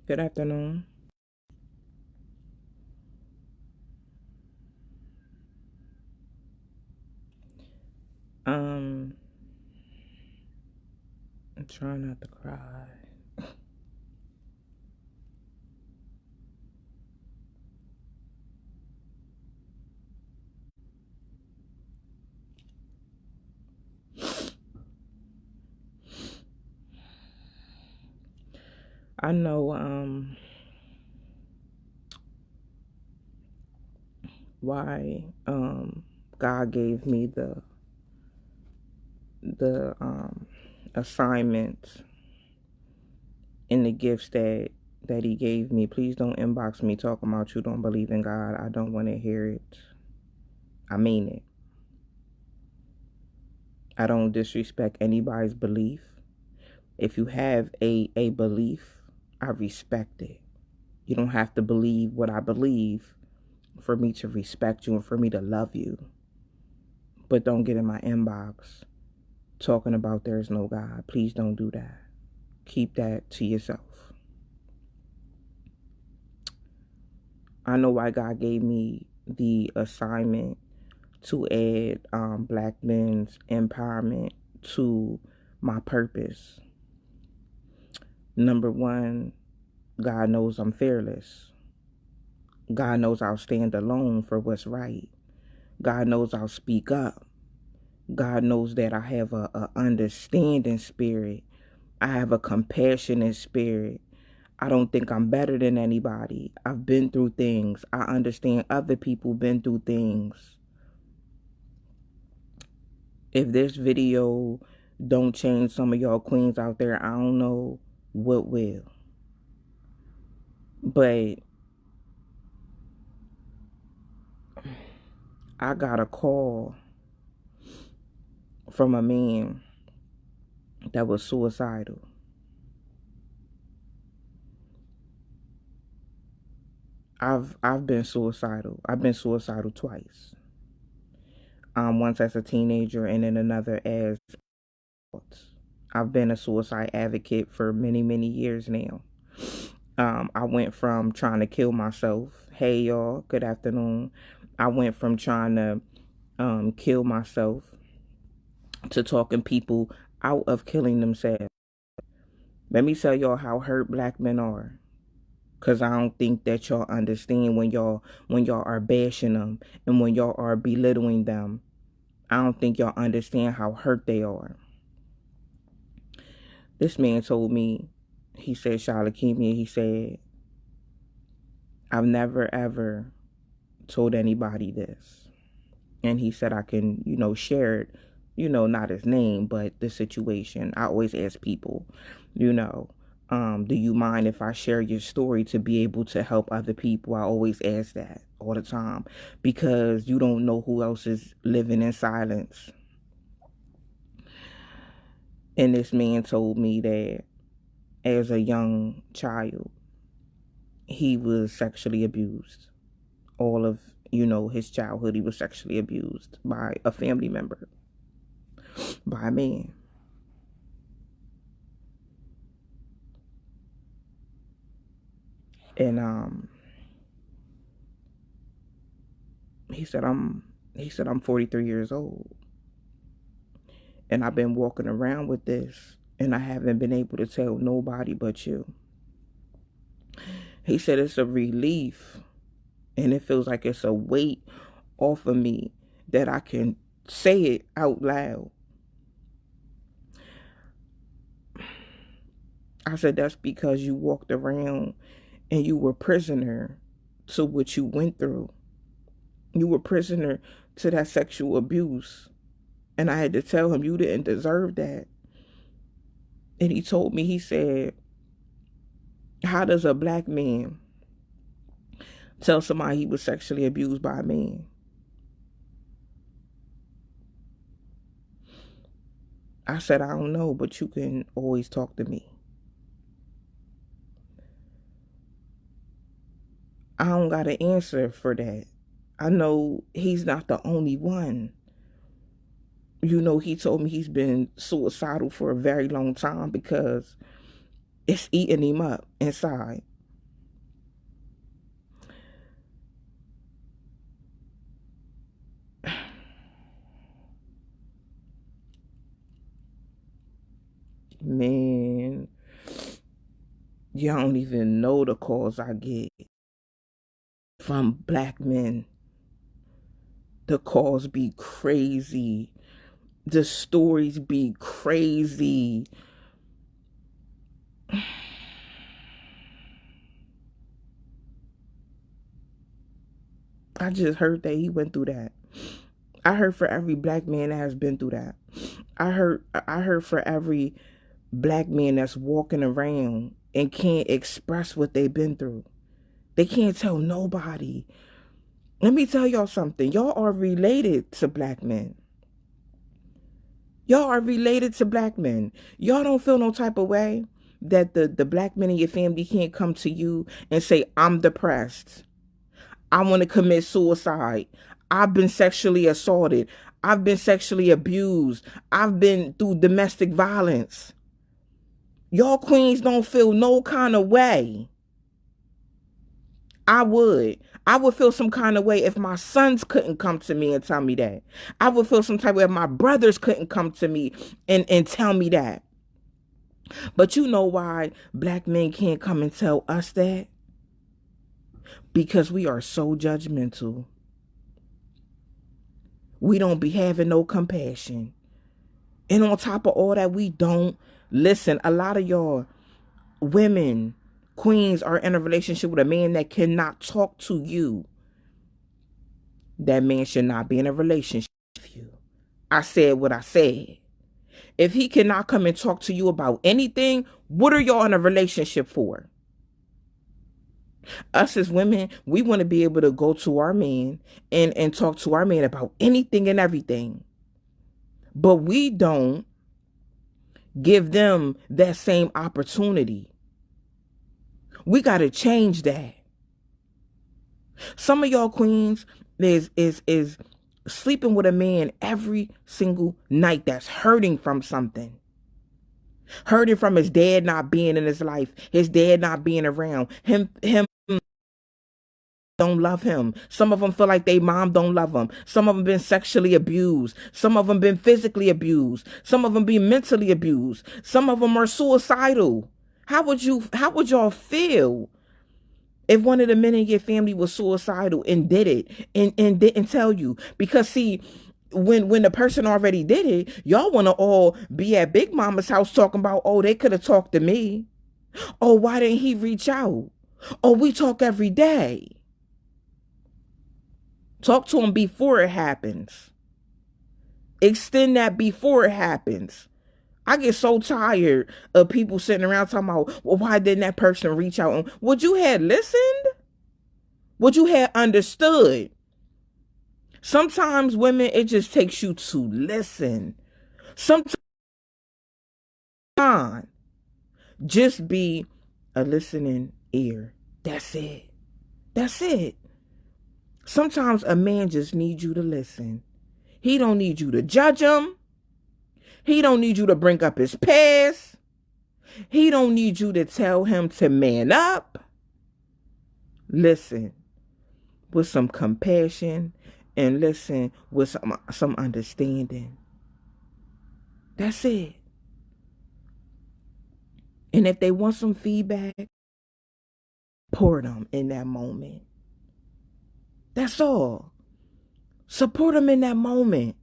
Good afternoon. Um, I'm trying not to cry. I know why God gave me the assignments and the gifts that he gave me. Please don't inbox me talking about you don't believe in God. I don't want to hear it. I mean it. I don't disrespect anybody's belief. If you have a belief, I respect it. You don't have to believe what I believe for me to respect you and for me to love you. But don't get in my inbox talking about there's no God. Please don't do that. Keep that to yourself. I know why God gave me the assignment to add black men's empowerment to my purpose. Number one, God knows I'm fearless. God knows I'll stand alone for what's right. God knows I'll speak up. God knows that I have a understanding spirit. I have a compassionate spirit. I don't think I'm better than anybody. I've been through things. I understand other people been through things. If this video don't change some of y'all queens out there, I don't know what will. But I got a call from a man that was suicidal. I've been suicidal. I've been suicidal twice. Once as a teenager and then another as adults. I've been a suicide advocate for many, many years now. I went from trying to kill myself. Hey y'all, good afternoon. I went from trying to kill myself to talking people out of killing themselves. Let me tell y'all how hurt black men are. Cause I don't think that y'all understand when y'all are bashing them and when y'all are belittling them. I don't think y'all understand how hurt they are. This man told me, he said Shalakemia, he said, I've never ever told anybody this. And he said I can, share it, not his name, but the situation. I always ask people, do you mind if I share your story to be able to help other people? I always ask that all the time because you don't know who else is living in silence. And this man told me that as a young child, he was sexually abused. All of, his childhood, he was sexually abused by a family member, by a man. And he said I'm 43 years old. And I've been walking around with this and I haven't been able to tell nobody but you. He said it's a relief and it feels like it's a weight off of me that I can say it out loud. I said that's because you walked around and you were prisoner to what you went through. You were prisoner to that sexual abuse. And I had to tell him you didn't deserve that. And he told me, he said, how does a black man tell somebody he was sexually abused by a man? I said, I don't know, but you can always talk to me. I don't got an answer for that. I know he's not the only one. He told me he's been suicidal for a very long time because it's eating him up inside. Man, you don't even know the calls I get from black men. The calls be crazy. The stories be crazy. I just heard that he went through that. I heard for every black man that has been through that. I heard for every black man that's walking around and can't express what they've been through. They can't tell nobody. Let me tell y'all something. Y'all are related to black men. Y'all are related to black men. Y'all don't feel no type of way that the black men in your family can't come to you and say, I'm depressed. I want to commit suicide. I've been sexually assaulted. I've been sexually abused. I've been through domestic violence. Y'all queens don't feel no kind of way. I would. I would feel some kind of way if my sons couldn't come to me and tell me that. I would feel some type of way if my brothers couldn't come to me and tell me that. But you know why black men can't come and tell us that? Because we are so judgmental. We don't be having no compassion. And on top of all that, we don't listen. A lot of y'all women, queens, are in a relationship with a man that cannot talk to you. That man should not be in a relationship with you. I said what I said. If he cannot come and talk to you about anything, what are y'all in a relationship for? Us as women, we want to be able to go to our man and talk to our man about anything and everything. But we don't give them that same opportunity. We got to change that. Some of y'all queens is sleeping with a man every single night that's hurting from something. Hurting from his dad not being in his life, his dad not being around, him don't love him. Some of them feel like they mom don't love them. Some of them been sexually abused. Some of them been physically abused. Some of them be mentally abused. Some of them are suicidal. How would y'all feel if one of the men in your family was suicidal and did it and didn't tell you? Because see, when the person already did it, y'all want to all be at Big Mama's house talking about, oh, they could have talked to me. Oh, why didn't he reach out? Oh, we talk every day. Talk to him before it happens. Extend that before it happens. I get so tired of people sitting around talking about, well, why didn't that person reach out? Would you have listened? Would you have understood? Sometimes women, it just takes you to listen. Sometimes just be a listening ear. That's it. That's it. Sometimes a man just needs you to listen. He don't need you to judge him. He don't need you to bring up his past. He don't need you to tell him to man up. Listen with some compassion and listen with some understanding. That's it. And if they want some feedback, support them in that moment. That's all. Support them in that moment.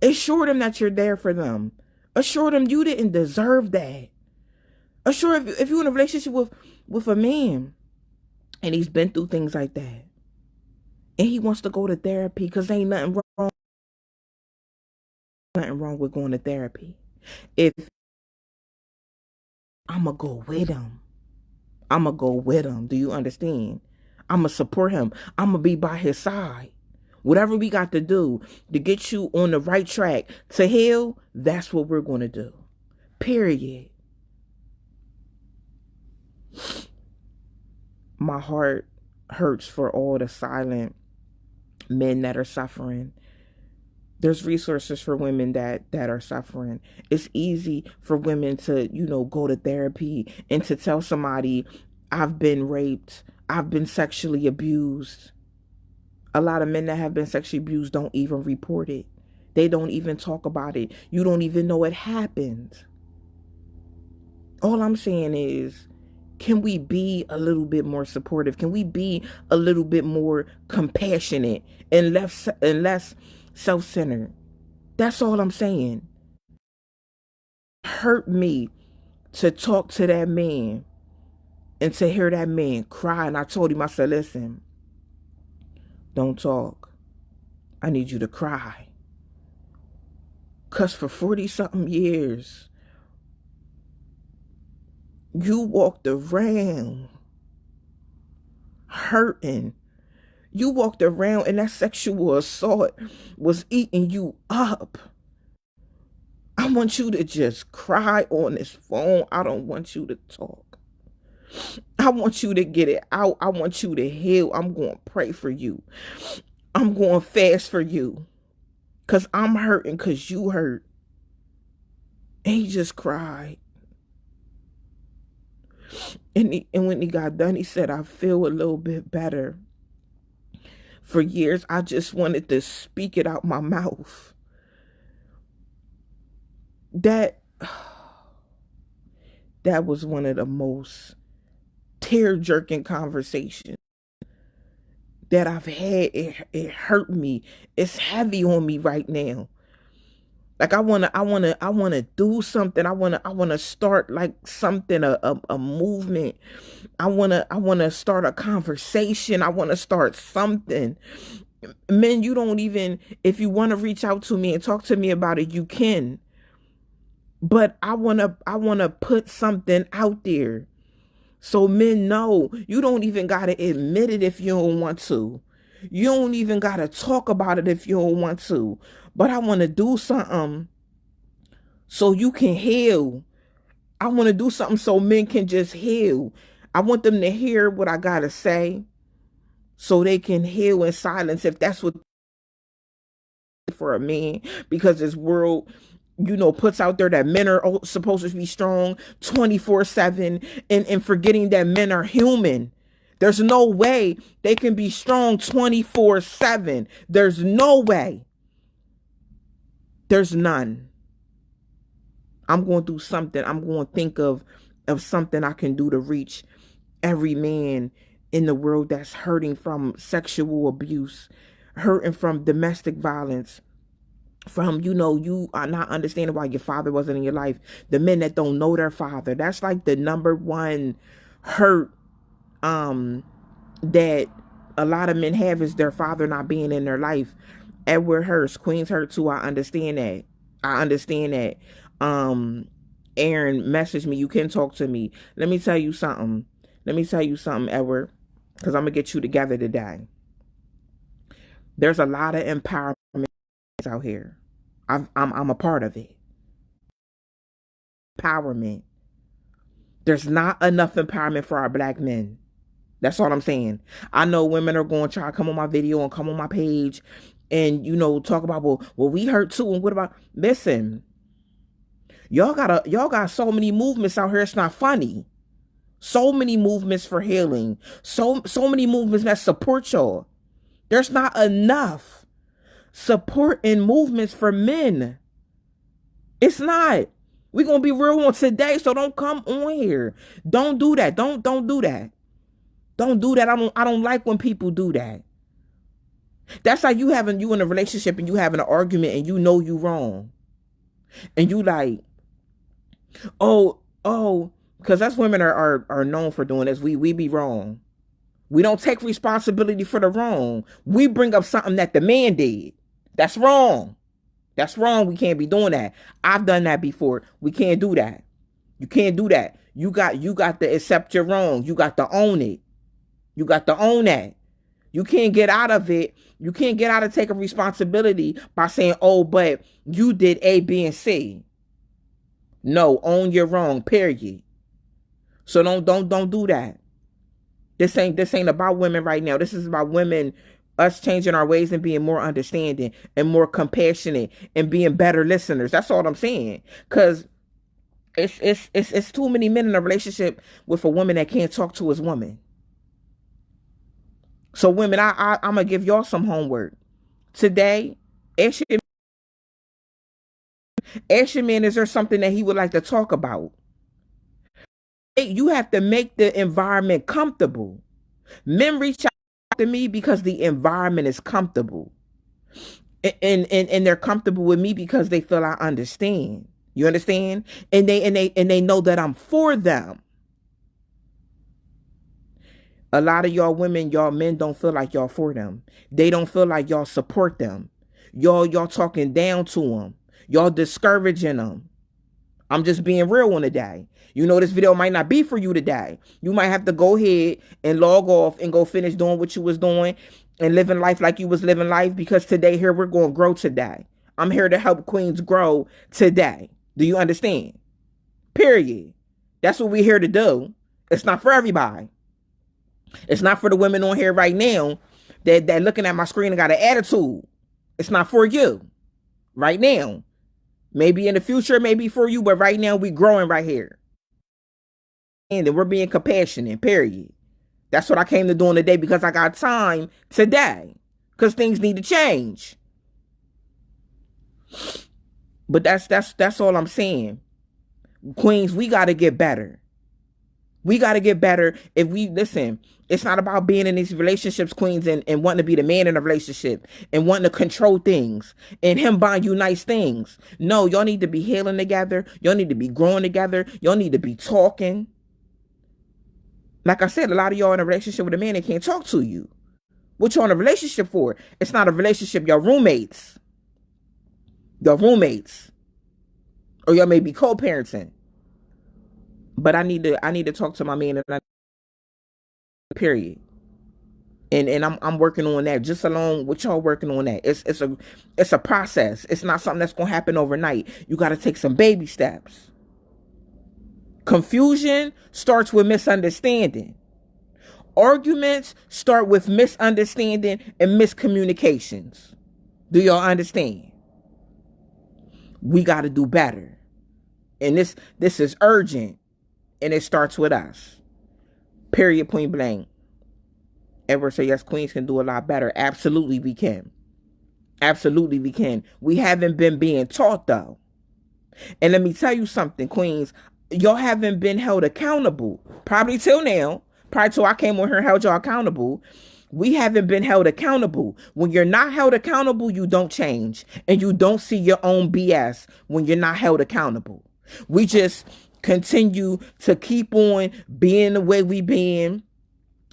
Assure them that you're there for them. Assure them you didn't deserve that. Assure if you're in a relationship with a man and he's been through things like that and he wants to go to therapy, because ain't nothing wrong with going to therapy. If I'ma go with him. I'ma go with him. Do you understand? I'ma support him. I'ma be by his side. Whatever we got to do to get you on the right track to heal, that's what we're going to do. Period. My heart hurts for all the silent men that are suffering. There's resources for women that are suffering. It's easy for women to, go to therapy and to tell somebody, I've been raped, I've been sexually abused. A lot of men that have been sexually abused don't even report it. They don't even talk about it. You don't even know it happened. All I'm saying is, can we be a little bit more supportive? Can we be a little bit more compassionate and less self-centered? That's all I'm saying. It hurt me to talk to that man and to hear that man cry. And I told him, I said, listen, don't talk. I need you to cry. Because for 40-something years, you walked around hurting. You walked around and that sexual assault was eating you up. I want you to just cry on this phone. I don't want you to talk. I want you to get it out. I want you to heal. I'm going to pray for you. I'm going to fast for you. Because I'm hurting because you hurt. And he just cried. And when he got done, he said, I feel a little bit better. For years, I just wanted to speak it out my mouth. That was one of the most tear-jerking conversations that I've had. It hurt me. It's heavy on me right now. Like I wanna do something. I wanna start like something, a movement. I wanna start a conversation. I wanna start something. Men, you don't even, if you wanna reach out to me and talk to me about it, you can. But I wanna put something out there. So men know you don't even gotta admit it if you don't want to. You don't even gotta talk about it if you don't want to. But I want to do something so you can heal. I want to do something so men can just heal. I want them to hear what I gotta say so they can heal in silence, if that's what for a man. Because this world, puts out there that men are supposed to be strong 24/7 and forgetting that men are human. There's no way they can be strong 24/7. There's no way. There's none. I'm going to do something. I'm going to think of something I can do to reach every man in the world that's hurting from sexual abuse, hurting from domestic violence, from, you are not understanding why your father wasn't in your life. The men that don't know their father. That's like the number one hurt that a lot of men have, is their father not being in their life. Edward hurts, Queens hurt too. I understand that. Aaron messaged me. You can talk to me. Let me tell you something, Edward, because I'm gonna get you together today. There's a lot of empowerment out here. I'm a part of it. Empowerment. There's not enough empowerment for our black men. That's all I'm saying. I know women are going to try to come on my video and come on my page and, talk about, well, we hurt too. And what about, listen, y'all got so many movements out here. It's not funny. So many movements for healing. So many movements that support y'all. There's not enough support and movements for men. It's not. We're going to be real on today. So don't come on here. Don't do that. Don't do that. Don't do that. I don't like when people do that. That's like you in a relationship and you having an argument and you know you wrong. And you like, because us women are known for doing this. We be wrong. We don't take responsibility for the wrong. We bring up something that the man did. That's wrong. That's wrong. We can't be doing that. I've done that before. We can't do that. You can't do that. You got to accept you're wrong. You got to own it. You got to own that. You can't get out of it. You can't get out of taking responsibility by saying, oh, but you did A, B, and C. No, own your wrong, period. So don't do that. This ain't about women right now. This is about women, us changing our ways and being more understanding and more compassionate and being better listeners. That's all I'm saying. Because it's too many men in a relationship with a woman that can't talk to his woman. So women, I'm going to give y'all some homework. Today, ask your Ask your man, is there something that he would like to talk about? You have to make the environment comfortable. Men reach out to me because the environment is comfortable. And they're comfortable with me because they feel I understand. You understand? And they know that I'm for them. A lot of y'all women, y'all men don't feel like y'all for them. They don't feel like y'all support them. Y'all talking down to them. Y'all discouraging them. I'm just being real on today. You know, this video might not be for you today. You might have to go ahead and log off and go finish doing what you was doing and living life like you was living life, because today here we're going to grow today. I'm here to help queens grow today. Do you understand? Period. That's what we're here to do. It's not for everybody. It's not for the women on here right now that looking at my screen and got an attitude. It's not for you right now. Maybe in the future, maybe for you, but right now we growing right here. And we're being compassionate, period. That's what I came to doing today, because I got time today. Because things need to change. But that's all I'm saying. Queens, we got to get better. We got to get better. If we listen, it's not about being in these relationships, queens, and wanting to be the man in a relationship and wanting to control things and him buying you nice things. No, y'all need to be healing together. Y'all need to be growing together. Y'all need to be talking. Like I said, a lot of y'all in a relationship with a man that can't talk to you. What y'all in a relationship for? It's not a relationship. Y'all roommates. Y'all roommates. Or y'all may be co-parenting. But I need to talk to my man, period. And I'm working on that, just along with y'all working on that. It's a process. It's not something that's gonna happen overnight. You gotta take some baby steps. Confusion starts with misunderstanding. Arguments start with misunderstanding and miscommunications. Do y'all understand? We gotta do better. And this is urgent. And it starts with us. Period, point blank. Edward said, yes, queens can do a lot better. Absolutely we can. Absolutely we can. We haven't been being taught, though. And let me tell you something, queens. Y'all haven't been held accountable. Probably till now. Probably till I came on here and held y'all accountable. We haven't been held accountable. When you're not held accountable, you don't change. And you don't see your own BS when you're not held accountable. We just continue to keep on being the way we been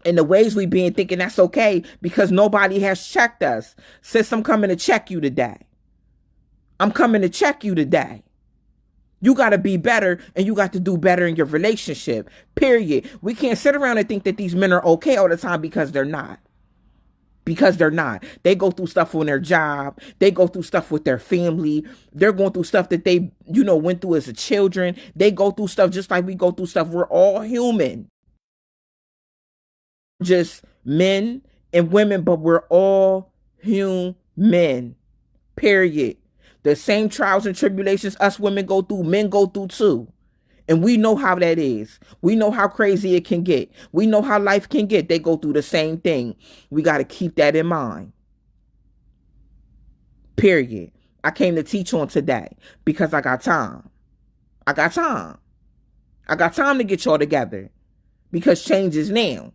and the ways we been, thinking that's okay because nobody has checked us. Sis, I'm coming to check you today. I'm coming to check you today. You got to be better, and you got to do better in your relationship, period. We can't sit around and think that these men are okay all the time, because they're not. Because they're not. They go through stuff on their job. They go through stuff with their family. They're going through stuff that they, went through as a children. They go through stuff just like we go through stuff. We're all human. Just men and women, but we're all human. Period. The same trials and tribulations us women go through, men go through too. And we know how that is. We know how crazy it can get. We know how life can get. They go through the same thing. We got to keep that in mind. Period. I came to teach on today because I got time. I got time. I got time to get y'all together because change is now.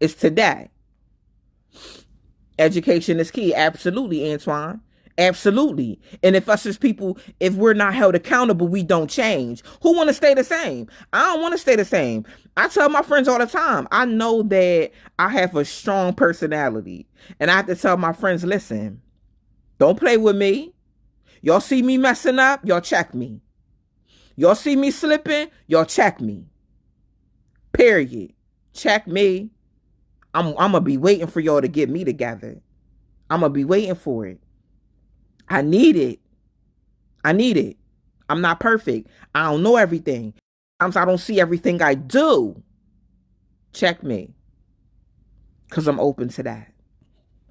It's today. Education is key. Absolutely, Antoine. Absolutely. And if us as people, if we're not held accountable, we don't change. Who want to stay the same? I don't want to stay the same. I tell my friends all the time, I know that I have a strong personality. And I have to tell my friends, listen, don't play with me. Y'all see me messing up, y'all check me. Y'all see me slipping, y'all check me. Period. Check me. I'm going to be waiting for y'all to get me together. I'm going to be waiting for it. I need it. I need it. I'm not perfect. I don't know everything. Sometimes I don't see everything I do. Check me. Because I'm open to that.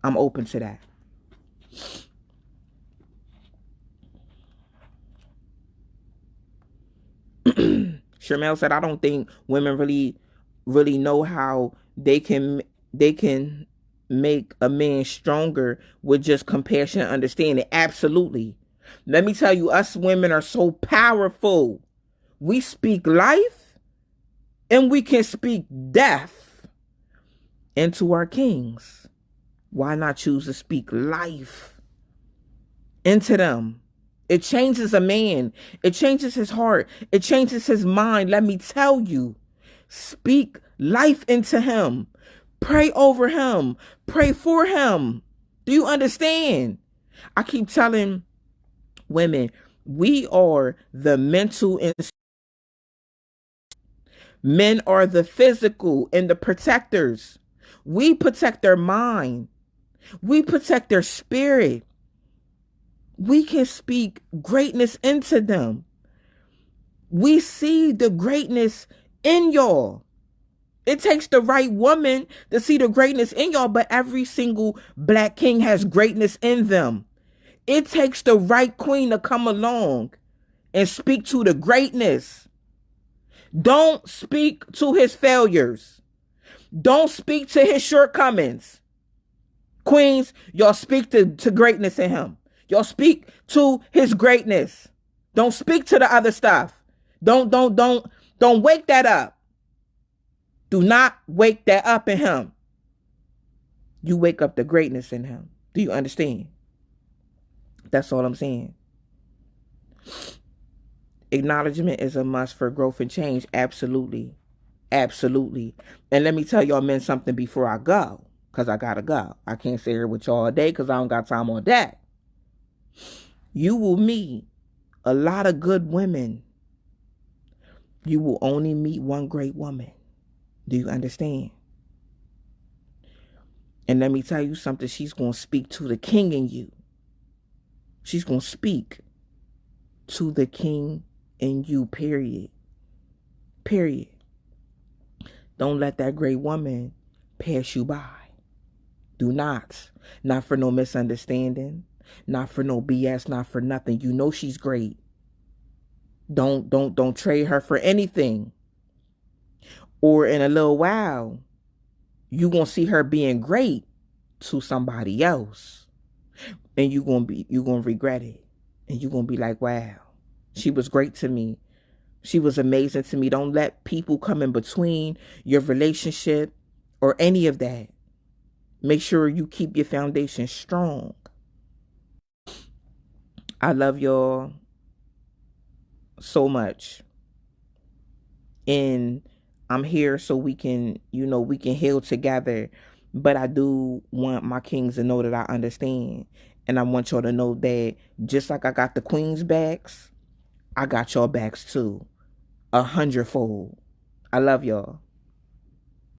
I'm open to that. Shermel said, I don't think women really know how they can make a man stronger with just compassion and understanding. Absolutely. Let me tell you, us women are so powerful. We speak life and we can speak death into our kings. Why not choose to speak life into them? It changes a man. It changes his heart. It changes his mind. Let me tell you, speak life into him. Pray over him. Pray for him. Do you understand? I keep telling women, we are the mental and men are the physical and the protectors. We protect their mind. We protect their spirit. We can speak greatness into them. We see the greatness in y'all. It takes the right woman to see the greatness in y'all, but every single black king has greatness in them. It takes the right queen to come along and speak to the greatness. Don't speak to his failures. Don't speak to his shortcomings. Queens, y'all speak to greatness in him. Y'all speak to his greatness. Don't speak to the other stuff. Don't wake that up. Do not wake that up in him. You wake up the greatness in him. Do you understand? That's all I'm saying. Acknowledgement is a must for growth and change. Absolutely. Absolutely. And let me tell y'all men something before I go. Because I gotta go. I can't stay here with y'all all day because I don't got time on that. You will meet a lot of good women. You will only meet one great woman. Do you understand? And let me tell you something. She's going to speak to the king in you. She's going to speak to the king in you, period. Period. Don't let that great woman pass you by. Do not. Not for no misunderstanding. Not for no BS. Not for nothing. You know she's great. Don't trade her for anything. Or in a little while, you gonna see her being great to somebody else, and you gonna regret it, and you gonna be like, wow, she was great to me. She was amazing to me. Don't let people come in between your relationship or any of that. Make sure you keep your foundation strong. I love y'all so much. And I'm here so we can heal together. But I do want my kings to know that I understand. And I want y'all to know that just like I got the queen's backs, I got y'all backs too. 100-fold. I love y'all.